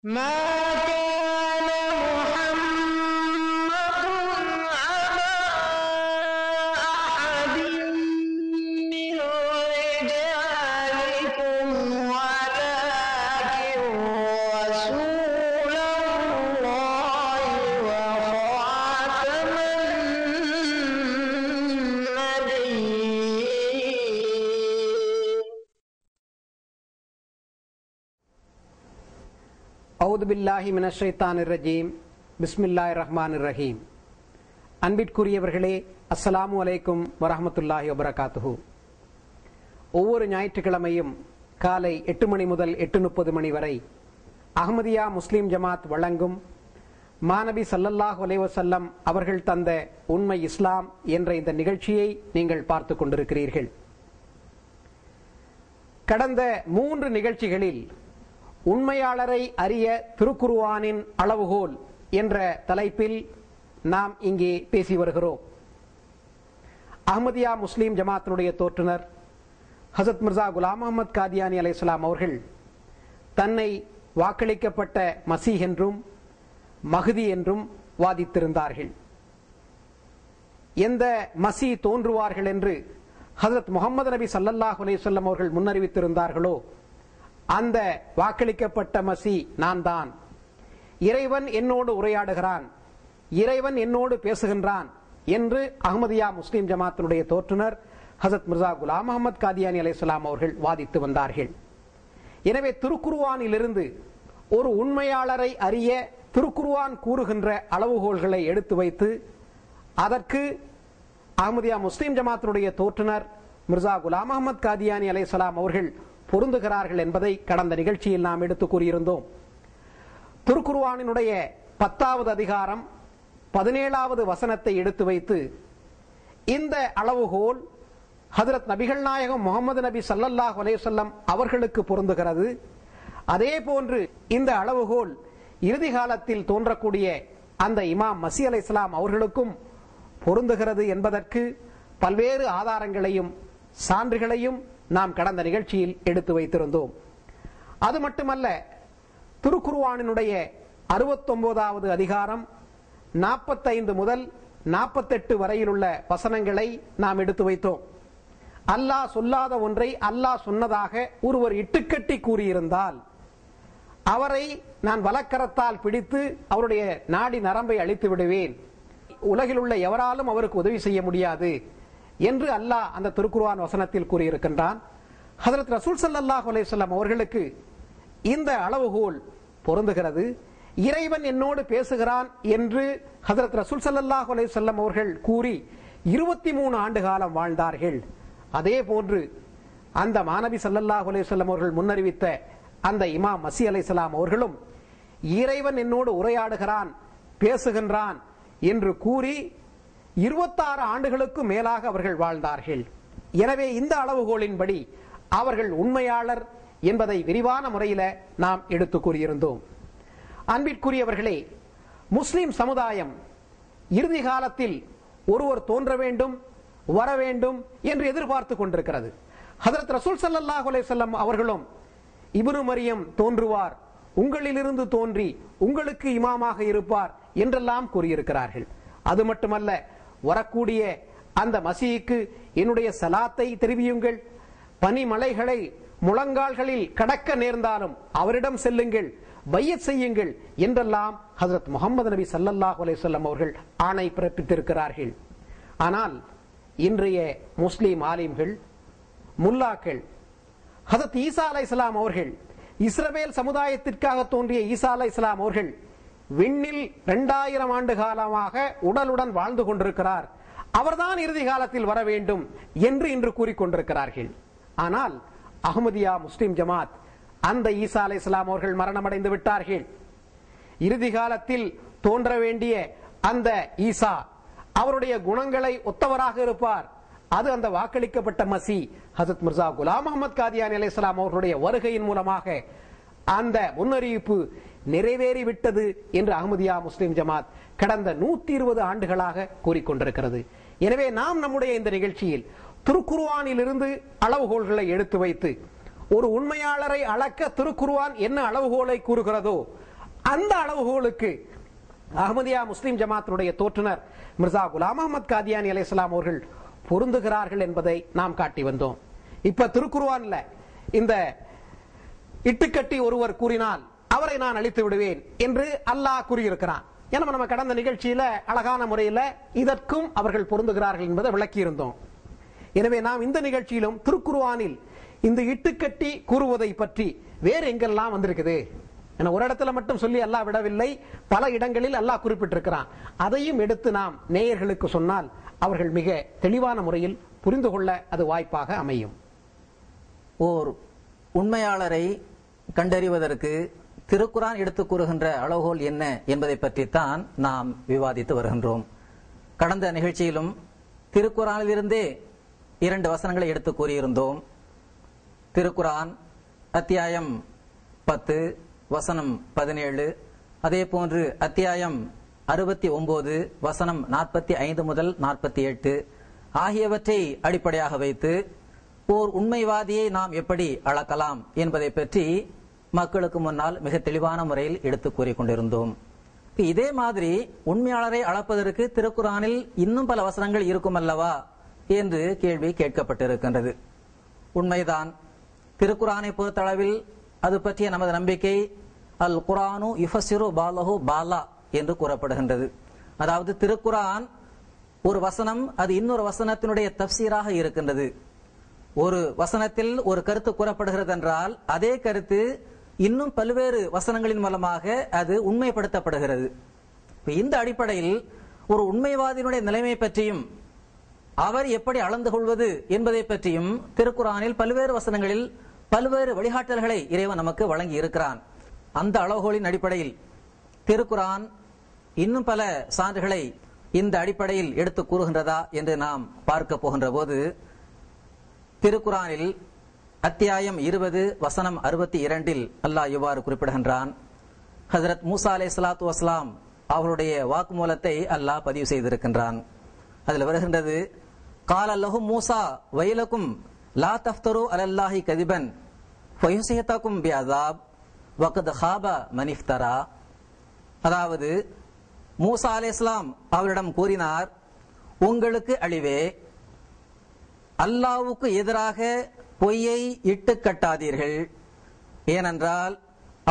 ما كان محمد أبا أحد من رجالكم ولكن رسول الله وخاتم النبيين. அவுது பில்லாஹி மினஷ் ஷைத்தானிர் ரஜீம். பிஸ்மில்லாஹிர் ரஹ்மானிர் ரஹீம். அன்பிற்குரியவர்களே, அஸ்ஸலாமு அலைக்கும் வரஹ்மத்துல்லாஹி வபரகாத்துஹு. ஒவ்வொரு ஞாயிற்றுக்கிழமையும் காலை 8 மணி முதல் 8:30 மணி வரை அஹ்மதியா முஸ்லிம் ஜமாத் வழங்கும் மாநபி ஸல்லல்லாஹு அலைஹி வஸல்லம் அவர்கள் தந்த உண்மை இஸ்லாம் என்ற இந்த நிகழ்ச்சியை நீங்கள் பார்த்து கொண்டிருக்கிறீர்கள். கடந்த 3 நிகழ்ச்சிகளில் உண்மையாளரை அறிய திருக்குர்ஆனின் அளவுகோல் என்ற தலைப்பில் நாம் இங்கே பேசி வருகிறோம். அஹ்மதியா முஸ்லிம் ஜமாத்தினுடைய தோற்றுனர் ஹஸரத் மிர்சா குலாம் அஹ்மத் காதியானி அலைஹிஸ்ஸலாம் அவர்கள் தன்னை வாக்களிக்கப்பட்ட மசீஹ் என்றும் மஹ்தி என்றும் வாதித்திருந்தார்கள். எந்த மசீஹ் தோன்றுவார்கள் என்று ஹஸரத் முஹம்மது நபி ஸல்லல்லாஹு அலைஹி வஸல்லம் அவர்கள் முன்னறிவித்திருந்தார்களோ அந்த வாக்களிக்கப்பட்ட மசி நான் தான். இறைவன் என்னோடு உரையாடுகிறான், இறைவன் என்னோடு பேசுகின்றான் என்று அஹ்மதியா முஸ்லிம் ஜமாத்தினுடைய தோற்றுனர் ஹஸரத் மிர்சா குலாம் அஹ்மத் காதியானி அலைஹிஸ்ஸலாம் அவர்கள் வாதித்து வந்தார்கள். எனவே திருக்குர்ஆனிலிருந்து ஒரு உண்மையாளரை அறிய திருக்குர்ஆன் கூறுகின்ற அளவுகோல்களை எடுத்து வைத்து அதற்கு அஹ்மதியா முஸ்லிம் ஜமாத்தினுடைய தோற்றுனர் மிர்சா குலாம் அஹ்மத் காதியானி அலைஹிஸ்ஸலாம் அவர்கள் பொருந்துகிறார்கள் என்பதை கடந்த நிகழ்ச்சியில் நாம் எடுத்து கூறியிருந்தோம். திருக்குர்ஆனினுடைய 10வது அதிகாரம் 17வது வசனத்தை எடுத்து வைத்து இந்த அளவுகோல் ஹஜ்ரத் நபிகள் நாயகம் முஹம்மது நபி ஸல்லல்லாஹு அலைஹி வஸல்லம் அவர்களுக்கு பொருந்துகிறது. அதே போன்று இந்த அளவுகோல் இறுதி காலத்தில் தோன்றக்கூடிய அந்த இமாம் மஸீஹ் அலைஹிஸ்ஸலாம் அவர்களுக்கும் பொருந்துகிறது என்பதற்கு பல்வேறு ஆதாரங்களையும் சான்றுகளையும் நாம் கடந்த நிகழ்ச்சியில் எடுத்து வைத்திருந்தோம். அது மட்டுமல்ல, திருக்குர்ஆனினுடைய 69வது அதிகாரம் 45 முதல் 48 வரையிலுள்ள வசனங்களை நாம் எடுத்து வைத்தோம். அல்லாஹ் சொல்லாத ஒன்றை அல்லாஹ் சொன்னதாக ஒருவர் இட்டுக்கட்டி கூறியிருந்தால் அவரை நான் வலக்கரத்தால் பிடித்து அவருடைய நாடி நரம்பை அழித்து விடுவேன், உலகில் உள்ள எவராலும் அவருக்கு உதவி செய்ய முடியாது என்று அல்லாஹ் அந்த திருக்குர்ஆன் வசனத்தில் கூறியிருக்கின்றான். ஹஜ்ரத் ரசூல் ஸல்லல்லாஹு அலைஹி வஸல்லம் அவர்களுக்கு இந்த அளவுகோல் பொருந்துகிறது. இறைவன் என்னோடு பேசுகிறான் என்று ஹஜ்ரத் ரசூல் ஸல்லல்லாஹு அலைஹி வஸல்லம் அவர்கள் கூறி 23 ஆண்டு காலம் வாழ்ந்தார்கள். அதே போன்று அந்த மாநபி ஸல்லல்லாஹு அலைஹி வஸல்லம் அவர்கள் முன்னறிவித்த அந்த இமாம் மஸீஹ் அலைஹிஸ்ஸலாம் அவர்களும் இறைவன் என்னோடு உரையாடுகிறான், பேசுகின்றான் என்று கூறி 26 ஆண்டுகளுக்கு மேலாக அவர்கள் வாழ்ந்தார்கள். எனவே இந்த அளவுகோலின்படி அவர்கள் உண்மையாளர் என்பதை விரிவான முறையில் நாம் எடுத்து கூறியிருந்தோம். அன்பிற்குரியவர்களே, முஸ்லிம் சமுதாயம் இறுதி காலத்தில் ஒருவர் தோன்ற வேண்டும், வர வேண்டும் என்று எதிர்பார்த்து கொண்டிருக்கிறது. ஹஜ்ரத் ரசூல் ஸல்லல்லாஹு அலைஹி வஸல்லம் அவர்களும் இப்னு மரியம் தோன்றுவார், உங்களிலிருந்து தோன்றி உங்களுக்கு இமாமாக இருப்பார் என்றெல்லாம் கூறியிருக்கிறார்கள். அது மட்டுமல்ல, வரக்கூடிய அந்த மசீஹுக்கு என்னுடைய சலாத்தை தெரிவியுங்கள், பனிமலைகளை முழங்கால்களில் கடக்க நேர்ந்தாலும் அவரிடம் செல்லுங்கள், பையத் செய்யுங்கள் என்றெல்லாம் ஹஜ்ரத் முஹம்மது நபி ஸல்லல்லாஹு அலைஹி வஸல்லம் அவர்கள் ஆணை பிறப்பித்திருக்கிறார்கள். ஆனால் இன்றைய முஸ்லிம் ஆலிம்கள், முல்லாக்கள் ஹஜ்ரத் ஈசா அலைஹிஸ்ஸலாம் அவர்கள், இஸ்ரவேல் சமுதாயத்திற்காக தோன்றிய ஈசா அலைஹிஸ்ஸலாம் அவர்கள் விண்ணில் 2000 ஆண்டு காலமாக உடலுடன் வாழ்ந்து கொண்டிருக்கிறார், அவர்தான் இறுதி காலத்தில் வர வேண்டும் என்று இன்று கூறிக்கொண்டிருக்கிறார்கள். ஆனால் அஹ்மதியா முஸ்லிம் ஜமாத் அந்த ஈசா அலைஹிஸ்ஸலாம் அவர்கள் மரணமடைந்து விட்டார்கள். இறுதி காலத்தில் தோன்ற வேண்டிய அந்த ஈசா அவருடைய குணங்களை ஒத்தவராக இருப்பார். அது அந்த வாக்களிக்கப்பட்ட மசீஹ் ஹஜ்ரத் மிர்சா குலாம் அஹ்மத் காதியானி அலைஹிஸ்ஸலாம் அவர்களுடைய வருகையின் மூலமாக அந்த முன்னறிவிப்பு நிறைவேறிவிட்டது என்று அஹ்மதியா முஸ்லிம் ஜமாத் கடந்த 120 ஆண்டுகளாக கூறிக்கொண்டிருக்கிறது. எனவே நாம் நம்முடைய இந்த நிகழ்ச்சியில் திருக்குர்ஆனில் இருந்து அளவுகோல்களை எடுத்து வைத்து ஒரு உண்மையாளரை அளக்க திருக்குர்ஆன் என்ன அளவுகோலை கூறுகிறதோ அந்த அளவுகோலுக்கு அஹ்மதியா முஸ்லிம் ஜமாத்தினுடைய தோற்றுனர் மிர்சா குலாம் அஹ்மத் காதியானி அலைஹிஸ்ஸலாம் அவர்கள் பொருந்துகிறார்கள் என்பதை நாம் காட்டி வந்தோம். இப்ப திருக்குர்ஆன்ல இந்த இட்டுக்கட்டி ஒருவர் கூறினால் அவரை நான் அழித்து விடுவேன் என்று அல்லாஹ் கூறியிருக்கிறான். ஏன்னா நம்ம கடந்த நிகழ்ச்சியில அழகான முறையில் இதற்கும் அவர்கள் பொருந்துகிறார்கள் என்பதை விளக்கி இருந்தோம். எனவே நாம் இந்த நிகழ்ச்சியிலும் திருக்குர்ஆனில் இந்த இட்டுக்கட்டி கூறுவதை பற்றி வேறு எங்கெல்லாம் வந்திருக்குது, ஒரு இடத்துல மட்டும் சொல்லி அல்லாஹ் விடவில்லை, பல இடங்களில் அல்லாஹ் குறிப்பிட்டிருக்கிறான். அதையும் எடுத்து நாம் நேயர்களுக்கு சொன்னால் அவர்கள் மிக தெளிவான முறையில் புரிந்து கொள்ள அது வாய்ப்பாக அமையும். ஓர் உண்மையாளரை கண்டறிவதற்கு திருக்குர்ஆன் எடுத்து கூறுகின்ற அளவுகோல் என்ன என்பதை பற்றித்தான் நாம் விவாதித்து வருகின்றோம். கடந்த நிகழ்ச்சியிலும் திருக்குர்ஆனிலிருந்தே 2 வசனங்களை எடுத்து கூறியிருந்தோம். திருக்குர்ஆன் அத்தியாயம் 10 வசனம் 17, அதே போன்று அத்தியாயம் 69 வசனம் 45 முதல் 48 ஆகியவற்றை அடிப்படையாக வைத்து ஓர் உண்மைவாதியை நாம் எப்படி அளக்கலாம் என்பதை பற்றி மக்களுக்கு முன்னால் மிக தெளிவான முறையில் எடுத்து கூறிக்கொண்டிருந்தோம். இதே மாதிரி உண்மையாளரை அளப்பதற்கு திருக்குர்ஆனில் இன்னும் பல வசனங்கள் இருக்கும் அல்லவா என்று கேள்வி கேட்கப்பட்டிருக்கின்றது. உண்மைதான். திருக்குர்ஆனை பொறுத்தளவில் அது பற்றிய நமது நம்பிக்கை அல் குர்ஆனு யுஃபஸ்ஸிரு பாலஹு பாலா என்று கூறப்படுகின்றது. அதாவது திருக்குர்ஆன் ஒரு வசனம் அது இன்னொரு வசனத்தினுடைய தஃப்சீராக இருக்கின்றது. ஒரு வசனத்தில் ஒரு கருத்து கூறப்படுகிறது என்றால் அதே கருத்து இன்னும் பல்வேறு வசனங்களின் மூலமாக அது உண்மைப்படுத்தப்படுகிறது. இந்த அடிப்படையில் ஒரு உண்மைவாதியினுடைய நிலைமை பற்றியும் அவர் எப்படி அளந்து கொள்வது என்பதை பற்றியும் திருக்குர்ஆனில் பல்வேறு வசனங்களில் பல்வேறு வழிகாட்டல்களை இறைவன் நமக்கு வழங்கி இருக்கிறான். அந்த அளவுகோலின் அடிப்படையில் திருக்குர்ஆன் இன்னும் பல சான்றுகளை இந்த அடிப்படையில் எடுத்து கூறுகின்றதா என்று நாம் பார்க்க போகின்ற போது திருக்குர்ஆனில் அத்தியாயம் 20 வசனம் 62 அல்லாஹ் இவ்வாறு குறிப்பிடுகின்றான். ஹஜ்ரத் மூசா அலைஹிஸ்ஸலாத்து வஸ்ஸலாம் அவருடைய வாக்குமூலத்தை அல்லாஹ் பதிவு செய்திருக்கின்றான். அதில் வருகின்றது, கால லஹும் மூசா வைலக்கும் லா தஃப்தரு அலல்லாஹி கதிபன் ஃபயுஸிஹதகும் பிஅஸாப் வகத் ஹாப மன் இஃப்தரா. அதாவது மூசா அலைஹிஸ்ஸலாம் அவரிடம் கூறினார், உங்களுக்கு அழிவே, அல்லாஹ்வுக்கு எதிராக பொய்யை இட்டு கட்டாதீர்கள். ஏனென்றால்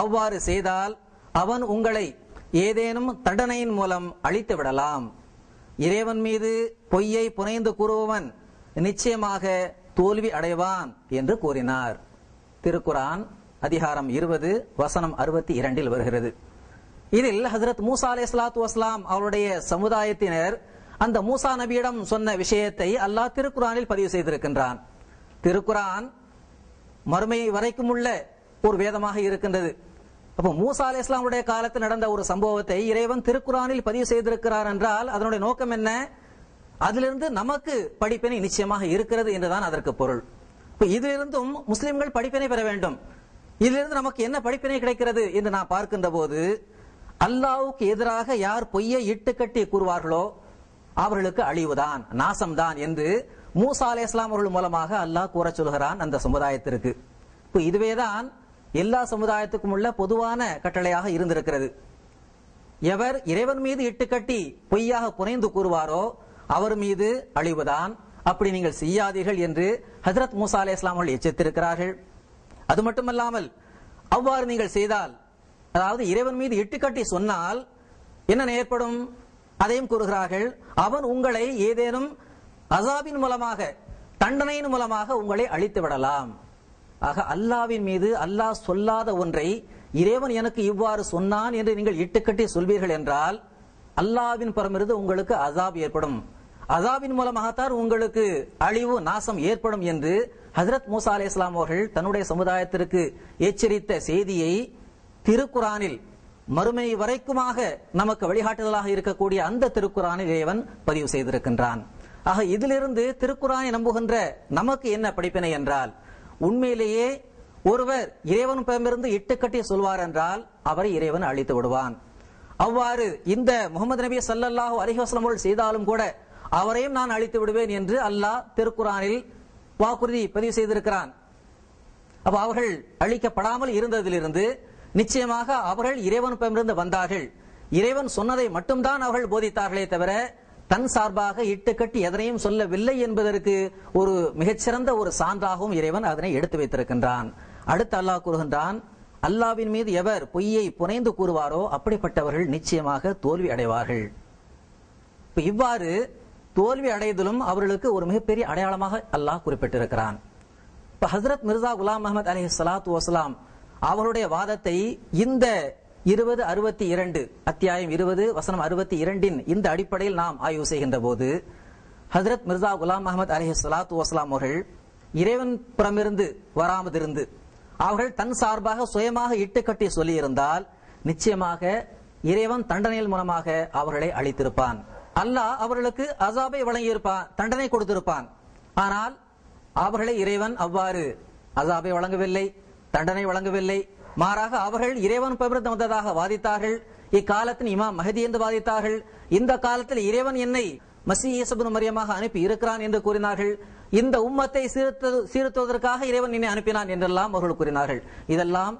அவ்வாறு செய்தால் அவன் உங்களை ஏதேனும் தண்டனையின் மூலம் அழித்து விடலாம். இறைவன் மீது பொய்யை புனைந்து கூறுபவன் நிச்சயமாக தோல்வி அடைவான் என்று கூறினார். திருக்குர்ஆன் அதிகாரம் 20 வசனம் 62 வருகிறது. இதில் ஹஜ்ரத் மூசா அலைஹிஸ்ஸலாத்து வஸ்ஸலாம் அவருடைய சமுதாயத்தினர் அந்த மூசா நபியிடம் சொன்ன விஷயத்தை அல்லாஹ் திருக்குர்ஆனில் பதிவு செய்திருக்கின்றான். திருக்குர்ஆன் மறுமை வரைக்கும் உள்ள ஒரு வேதமாக இருக்கின்றது. அப்போ மூசா அலைஹிஸ்ஸலாமுடைய காலத்தில் நடந்த ஒரு சம்பவத்தை இறைவன் திருக்குர்ஆனில் பதிவு செய்திருக்கிறார் என்றால் அதனுடைய நோக்கம் என்ன? அதிலிருந்து நமக்கு படிப்பினை நிச்சயமாக இருக்கிறது என்றுதான் அதற்கு பொருள். இதிலிருந்தும் முஸ்லிம்கள் படிப்பினை பெற வேண்டும். இதிலிருந்து நமக்கு என்ன படிப்பினை கிடைக்கிறது என்று நான் பார்க்கின்ற போது, அல்லாஹ்வுக்கு எதிராக யார் பொய்யை இட்டு கட்டி கூறுவார்களோ அவர்களுக்கு அழிவுதான், நாசம்தான் என்று மூசா அலைஹிஸ்ஸலாம் அவர்கள் மூலமாக அல்லாஹ் கூற சொல்கிறான் அந்த சமுதாயத்திற்கு. இதுவேதான் எல்லா சமுதாயத்துக்கும் உள்ள பொதுவான கட்டளையாக இருந்திருக்கிறது. எவர் இறைவன் மீது இட்டுக்கட்டி பொய்யாக புனைந்து கூறுவாரோ அவர் மீது அழிவுதான், அப்படி நீங்கள் செய்யாதீர்கள் என்று ஹஜ்ரத் மூசா அலைஹிஸ்ஸலாம் அவர்கள் எச்சரித்திருக்கிறார்கள். அது மட்டுமல்லாமல் அவ்வாறு நீங்கள் செய்தால், அதாவது இறைவன் மீது இட்டுக்கட்டி சொன்னால் என்ன ஏற்படும் அதையும் கூறுகிறார்கள். அவன் உங்களை ஏதேனும் அஸாபின் மூலமாக தண்டனையின் மூலமாக உங்களை அழித்து விடலாம். ஆக அல்லாஹ்வின் மீது அல்லாஹ் சொல்லாத ஒன்றை இறைவன் எனக்கு இவ்வாறு சொன்னான் என்று நீங்கள் இட்டுக்கட்டி சொல்வீர்கள் என்றால் அல்லாஹ்வின் புறமிருந்து உங்களுக்கு அஸாப் ஏற்படும். அஸாபின் மூலமாகத்தான் உங்களுக்கு அழிவு நாசம் ஏற்படும் என்று ஹஜ்ரத் மூசா அலைஹிஸ்ஸலாம் அவர்கள் தன்னுடைய சமுதாயத்திற்கு எச்சரித்த செய்தியை திருக்குர்ஆனில் மறுமை வரைக்குமாக நமக்கு வழிகாட்டுதலாக இருக்கக்கூடிய அந்த திருக்குர்ஆனில் இறைவன் பதிவு செய்திருக்கின்றான். ஆக இதிலிருந்து திருக்குர்ஆனை நம்புகின்ற நமக்கு என்ன படிப்பினை என்றால், உண்மையிலேயே ஒருவர் இறைவன் பெயரிலிருந்து இட்டுக்கட்டி சொல்வார் என்றால் அவரை இறைவன் அழித்து விடுவான். அவ்வாறு இந்த முகமது நபி ஸல்லல்லாஹு அலைஹி வஸல்லம் அவர்கள் செய்தாலும் கூட அவரையும் நான் அழித்து விடுவேன் என்று அல்லாஹ் திருக்குர்ஆனில் வாக்குறுதி பதிவு செய்திருக்கிறான். அப்ப அவர்கள் அழிக்கப்படாமல் இருந்ததிலிருந்து நிச்சயமாக அவர்கள் இறைவனிடமிருந்து வந்தார்கள், இறைவன் சொன்னதை மட்டும்தான் அவர்கள் போதித்தார்களே தவிர தன் சார்பாக இட்டுக்கட்டி எதனையும் சொல்லவில்லை என்பதற்கு ஒரு மிகச்சிறந்த ஒரு சான்றாகவும் இறைவன் அதனை எடுத்து வைத்திருக்கின்றான். அடுத்து அல்லாஹ் கூறுகின்றான், அல்லாஹ்வின் மீது எவர் பொய்யை புனைந்து கூறுவாரோ அப்படிப்பட்டவர்கள் நிச்சயமாக தோல்வி அடைவார்கள். இவ்வாறு தோல்வி அடைதலும் அவர்களுக்கு ஒரு மிகப்பெரிய அடையாளமாக அல்லாஹ் குறிப்பிட்டிருக்கிறான். இப்ப ஹஜ்ரத் மிர்சா குலாம் அஹமத் அலைஹிஸ்ஸலாத்து வஸ்ஸலாம் அவருடைய வாதத்தை இந்த 20:62 அத்தியாயம் 20 வசனம் 62 இந்த அடிப்படையில் நாம் ஆய்வு செய்கின்ற போது, ஹஜ்ரத் மிர்சா குலாம் அஹமத் அலைஹிஸ்ஸலாத்து வஸ்ஸலாம் அவர்கள் இறைவன் புறமிருந்து வராமதிருந்து அவர்கள் தன் சார்பாக சுயமாக இட்டுக்கட்டி சொல்லியிருந்தால் நிச்சயமாக இறைவன் தண்டனையின் மூலமாக அவர்களை அழித்திருப்பான். அல்லாஹ் அவர்களுக்கு அசாபை வழங்கியிருப்பான், தண்டனை கொடுத்திருப்பான். ஆனால் அவர்களை இறைவன் அவ்வாறு அசாபை வழங்கவில்லை, தண்டனை வழங்கவில்லை. மாறாக அவர்கள் இறைவன் பெயர்ந்து வந்ததாக வாதித்தார்கள். இக்காலத்தின் இமாம் மஹதி என்று வாதித்தார்கள். இந்த காலத்தில் இறைவன் என்னை மஸீஹ் ஈஸா இப்னு மரியமாக அனுப்பி இருக்கிறான் என்று கூறினார்கள். இந்த உம்மத்தை சீர்திருத்துவதற்காக இறைவன் என்னை அனுப்பினான் என்றெல்லாம் அவர்கள் கூறினார்கள். இதெல்லாம்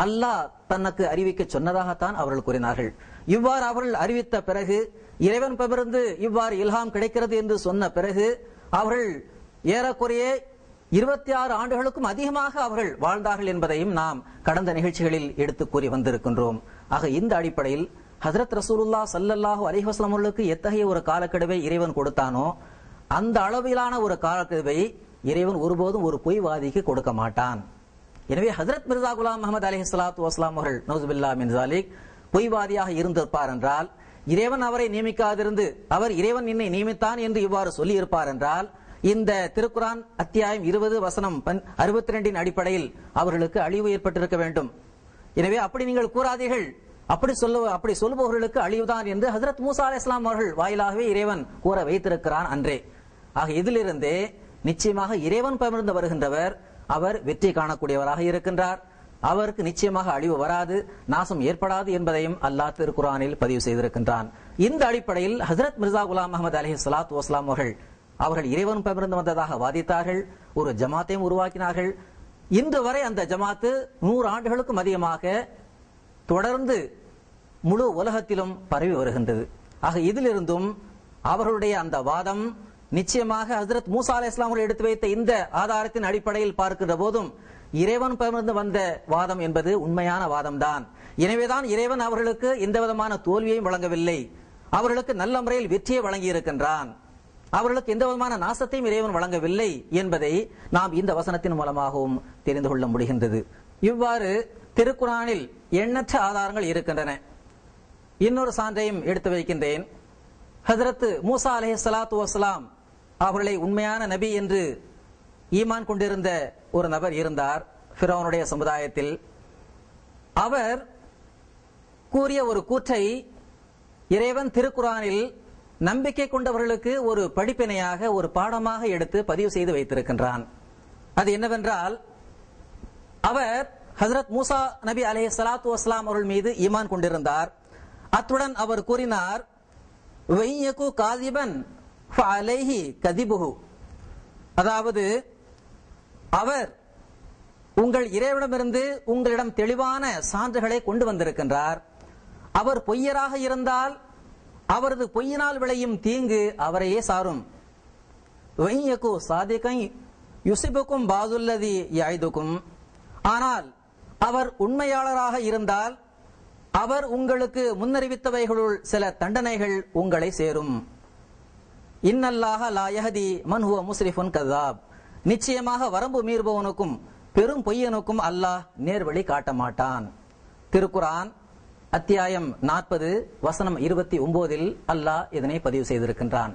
அல்லாஹ் தனக்கு அறிவிக்க சொன்னதாகத்தான் அவர்கள் கூறினார்கள். இவ்வாறு அவர்கள் அறிவித்த பிறகு, இறைவன் பெயர்ந்து இவ்வாறு இல்ஹாம் கிடைக்கிறது என்று சொன்ன பிறகு, அவர்கள் ஏறக்குறைய 26 ஆண்டுகளுக்கும் அதிகமாக அவர்கள் வாழ்ந்தார்கள் என்பதையும் நாம் கடந்த நிகழ்ச்சிகளில் எடுத்து கூறி வந்திருக்கின்றோம். ஆக இந்த அடிப்படையில் ஹஜ்ரத் ரசூலுல்லாஹ் ஸல்லல்லாஹு அலைஹி வஸல்லம் அவர்களுக்கு எத்தகைய ஒரு காலக்கெடுவை இறைவன் கொடுத்தானோ அந்த அளவிலான ஒரு காலக்கெடுவை இறைவன் ஒருபோதும் ஒரு பொய்வாதிக்கு கொடுக்க மாட்டான். எனவே ஹஜ்ரத் மிர்சா குலாம் அஹமத் அலைஹிஸ்ஸலாத்து வஸ்ஸலாம் அவர்கள் நௌசுபில்லாஹ் மின் ஸாலிக் பொய்வாதியாக இருந்திருப்பார் என்றால், இறைவன் அவரை நியமிக்காதிருந்து அவர் இறைவன் என்னை நியமித்தான் என்று இவ்வாறு சொல்லி இருப்பார் என்றால், இந்த திருக்குரான் அத்தியாயம் 20 வசனம் 62 அடிப்படையில் அவர்களுக்கு அழிவு ஏற்பட்டிருக்க வேண்டும். எனவே அப்படி நீங்கள் கூறாதீர்கள், அப்படி சொல்லுபவர்களுக்கு அழிவுதான் என்று ஹஜ்ரத் மூசா அலைஹிஸ்ஸலாம் அவர்கள் வாயிலாகவே இறைவன் கூற வைத்திருக்கிறான் அன்றே. ஆக இதிலிருந்தே நிச்சயமாக இறைவன் பெயர்ந்து வருகின்றவர் அவர் வெற்றி காணக்கூடியவராக இருக்கின்றார். அவருக்கு நிச்சயமாக அழிவு வராது, நாசம் ஏற்படாது என்பதையும் அல்லாஹ் திருக்குரானில் பதிவு செய்திருக்கின்றான். இந்த அடிப்படையில் ஹஜ்ரத் மிர்சா குலாம் அஹமத் அலைஹிஸ்ஸலாத்து வஸ்ஸலாம் அவர்கள் இறைவன் பெயர்ந்து வந்ததாக வாதித்தார்கள். ஒரு ஜமாத்தையும் உருவாக்கினார்கள். இன்று வரை அந்த ஜமாத்து 100 ஆண்டுகளுக்கும் அதிகமாக தொடர்ந்து முழு உலகத்திலும் பரவி வருகின்றது. ஆக இதிலிருந்தும் அவர்களுடைய அந்த வாதம் நிச்சயமாக ஹஜ்ரத் மூசா அலைஹிஸ்ஸலாம் அவர்கள் எடுத்து வைத்த இந்த ஆதாரத்தின் அடிப்படையில் பார்க்கின்ற போதும் இறைவன் பெயர்ந்து வந்த வாதம் என்பது உண்மையான வாதம்தான். எனவேதான் இறைவன் அவர்களுக்கு எந்த விதமான தோல்வியையும் வழங்கவில்லை, அவர்களுக்கு நல்ல முறையில் வெற்றியை வழங்கி இருக்கின்றான். அவர்களுக்கு எந்த விதமான நாசத்தையும் இறைவன் வழங்கவில்லை என்பதை நாம் இந்த வசனத்தின் மூலமாகவும் தெரிந்து கொள்ள முடிகின்றது. இவ்வாறு திருக்குரானில் எண்ணற்ற ஆதாரங்கள் இருக்கின்றன. இன்னொரு சான்றையும் எடுத்து வைக்கின்றேன். ஹஜ்ரத் மூசா அலைஹிஸ்ஸலாத்து வஸ்ஸலாம் அவர்களை உண்மையான நபி என்று ஈமான் கொண்டிருந்த ஒரு நபர் இருந்தார் ஃபிரௌனுடைய சமுதாயத்தில். அவர் கூறிய ஒரு கூற்றை இறைவன் திருக்குரானில் நம்பிக்கை கொண்டவர்களுக்கு ஒரு படிப்பினையாக, ஒரு பாடமாக எடுத்து பதிவு செய்து வைத்திருக்கின்றான். அது என்னவென்றால், அவர் ஹஜ்ரத் மூசா நபி அலைஹிஸ்ஸலாத்து வஸ்ஸலாம் அவர்கள் மீது ஈமான் கொண்டிருந்தார். அத்துடன் அவர் கூறினார், வையகு காதிபன் ஃபஅலைஹி கதிபுஹு, அதாவது அவர் உங்கள் இறைவனிடமிருந்து உங்களிடம் தெளிவான சான்றுகளை கொண்டு வந்திருக்கின்றார். அவர் பொய்யராக இருந்தால் அவரது பொய்யினால் விளையும் தீங்கு அவரையே சாரும். வையகு சாதிகை யுசிபுக்கும் பாதுல்லதி யைதுக்கும், ஆனால் அவர் உண்மையாளராக இருந்தால் அவர் உங்களுக்கு முன்னறிவித்தவைகளுள் சில தண்டனைகள் உங்களை சேரும். இன்னல்லாஹ லா யஹ்தி மன் ஹுவ முஸ்ரிஃபுன் கஸாப், நிச்சயமாக வரம்பு மீறுபவனுக்கும் பெரும் பொய்யனுக்கும் அல்லாஹ் நேர்வழி காட்ட மாட்டான். திருக்குரான் அத்தியாயம் 40 வசனம் 29 அல்லாஹ் இதனை பதிவு செய்திருக்கின்றான்.